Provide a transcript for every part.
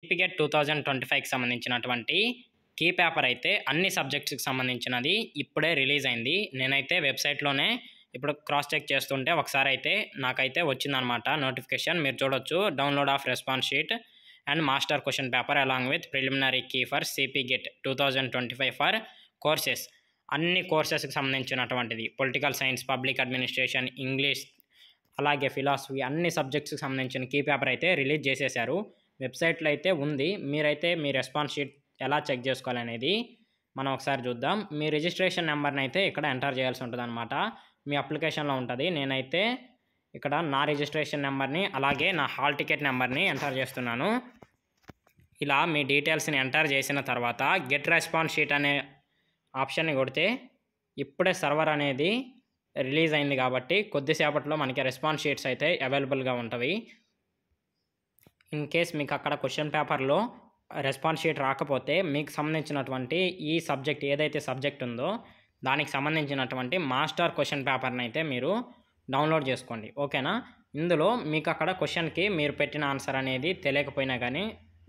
సిపిగెట్ 2025కి సంబంధించినటువంటి key paper అయితే అన్ని సబ్జెక్ట్స్కి సంబంధించినది ఇప్పుడే రిలీజ్ అయింది. నేనైతే వెబ్సైట్లోనే ఇప్పుడు క్రాస్ చెక్ చేస్తుంటే ఒకసారి అయితే నాకైతే వచ్చిందనమాట నోటిఫికేషన్. మీరు చూడొచ్చు, download of response sheet and master question paper along with preliminary key for CPGET 2025 for courses. అన్ని కోర్సెస్కి సంబంధించినటువంటిది political science, public administration, English, అలాగే ఫిలాసఫీ, అన్ని సబ్జెక్ట్స్కి సంబంధించిన కీ పేపర్ అయితే రిలీజ్ చేసేశారు. వెబ్సైట్లో అయితే ఉంది. మీరైతే మీ రెస్పాన్స్ షీట్ ఎలా చెక్ చేసుకోవాలనేది మనం ఒకసారి చూద్దాం. మీ రిజిస్ట్రేషన్ నెంబర్ని అయితే ఇక్కడ ఎంటర్ చేయాల్సి ఉంటుంది అనమాట. మీ అప్లికేషన్లో ఉంటుంది. నేనైతే ఇక్కడ నా రిజిస్ట్రేషన్ నెంబర్ని అలాగే నా హాల్ టికెట్ నెంబర్ని ఎంటర్ చేస్తున్నాను. ఇలా మీ డీటెయిల్స్ని ఎంటర్ చేసిన తర్వాత గెట్ రెస్పాన్స్ షీట్ అనే ఆప్షన్ని కొడితే ఇప్పుడే సర్వర్ అనేది రిలీజ్ అయింది కాబట్టి కొద్దిసేపట్లో మనకి రెస్పాన్స్ షీట్స్ అయితే అవైలబుల్గా ఉంటాయి. ఇన్ కేస్ మీకు అక్కడ క్వశ్చన్ పేపర్లో రెస్పాన్స్ షీట్ రాకపోతే మీకు సంబంధించినటువంటి ఈ సబ్జెక్ట్ ఏదైతే సబ్జెక్ట్ ఉందో దానికి సంబంధించినటువంటి మాస్టర్ క్వశ్చన్ పేపర్ని అయితే మీరు డౌన్లోడ్ చేసుకోండి. ఓకేనా? ఇందులో మీకు అక్కడ క్వశ్చన్కి మీరు పెట్టిన ఆన్సర్ అనేది తెలియకపోయినా కానీ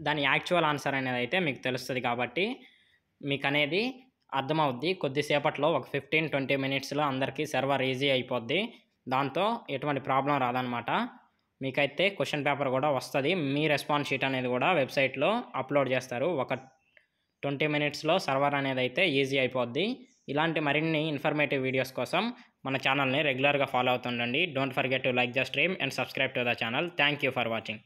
దాని యాక్చువల్ ఆన్సర్ అనేది అయితే మీకు తెలుస్తుంది కాబట్టి మీకు అనేది అర్థమవుద్ది. కొద్దిసేపట్లో ఒక 15-20 మినిట్స్లో అందరికీ సర్వర్ ఈజీ అయిపోద్ది. దాంతో ఎటువంటి ప్రాబ్లం రాదనమాట. మీకైతే క్వశ్చన్ పేపర్ కూడా వస్తుంది. మీ రెస్పాన్స్ షీట్ అనేది కూడా వెబ్సైట్లో అప్లోడ్ చేస్తారు. ఒక 20 మినిట్స్లో సర్వర్ అనేది అయితే ఈజీ అయిపోద్ది. ఇలాంటి మరిన్ని ఇన్ఫర్మేటివ్ వీడియోస్ కోసం మన ఛానల్ని రెగ్యులర్గా ఫాలో అవుతుండండి. Don't forget to like the stream and subscribe to the channel. Thank you for watching.